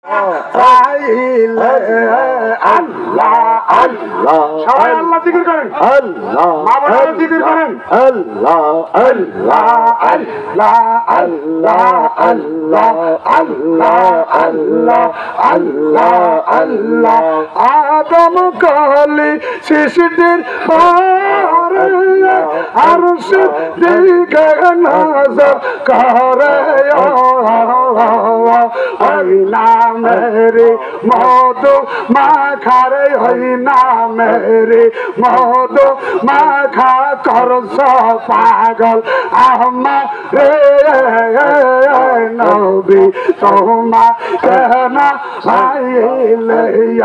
আল্লাহ আল্লাহ সবাই আল্লাহ জিকির করেন আল্লাহ মা বোনেরা জিকির করেন আল্লাহ আল্লাহ আল্লাহ আল্লাহ আল্লাহ আল্লাহ আল্লাহ আল্লাহ আল্লাহ আদম কালে সৃষ্টির পরে আরশ দিকে নজর করে ওই নামেরে মধু মাখারে ওই নামেরে মধু মাখা করছ পাগল আমারে নবী তোমা কেন আইলে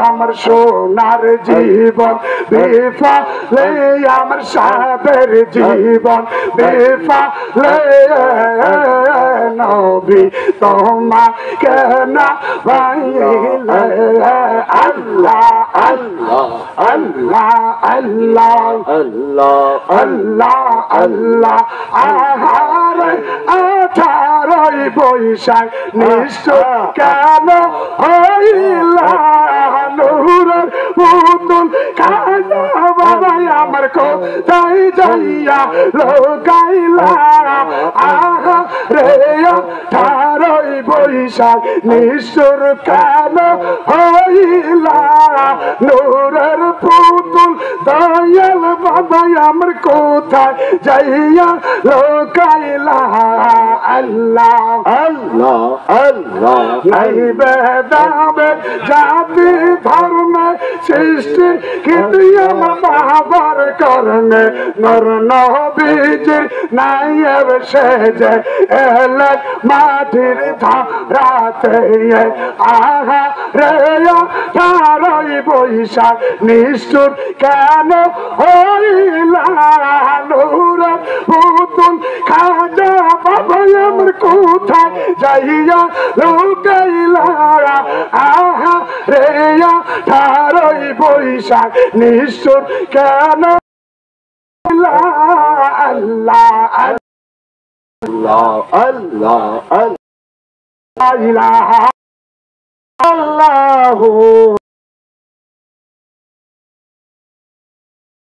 আমার সোনার জীবন বিফলে আমার সাদের জীবন বিফলে নবী তোমা কেন আইলে আল্লাহ আল্লাহ আল্লাহ আল্লাহ আল্লাহ আল্লাহ আল্লাহ আহারে আঠারোই বৈশাখ নিশ্চয় কেন হইলা নূরের পুতুল কাজা বাবা আমার কোথায় যাইয়া লোকাইলা আহা রে আঠারোই বৈশাখ নিশ্চয় কেন হইলা নূরের পুতুল দয়াল বাবা আমার কোথায় যাইয়া লোকাইলা আল্লাহ আল্লাহ আল্লাহ নাই বেদাবে জাতি ধর্মে সৃষ্টি কিন্তু আমার বাবার কর্মে নর নবীজির নাই সেজে এলেন মাটির ধারাতে আহা রে তারই বৈশাখ নিষ্ঠুর কেন হইলা নূরের পুতুল খাজা বাবা আমার কোথায় যাইয়া লোকাইলা আহা রে তারই বৈশাখ নিষ্ঠুর কেন আল্লাহ আল্লাহ আল্লাহ আল্লাহ আল্লাহ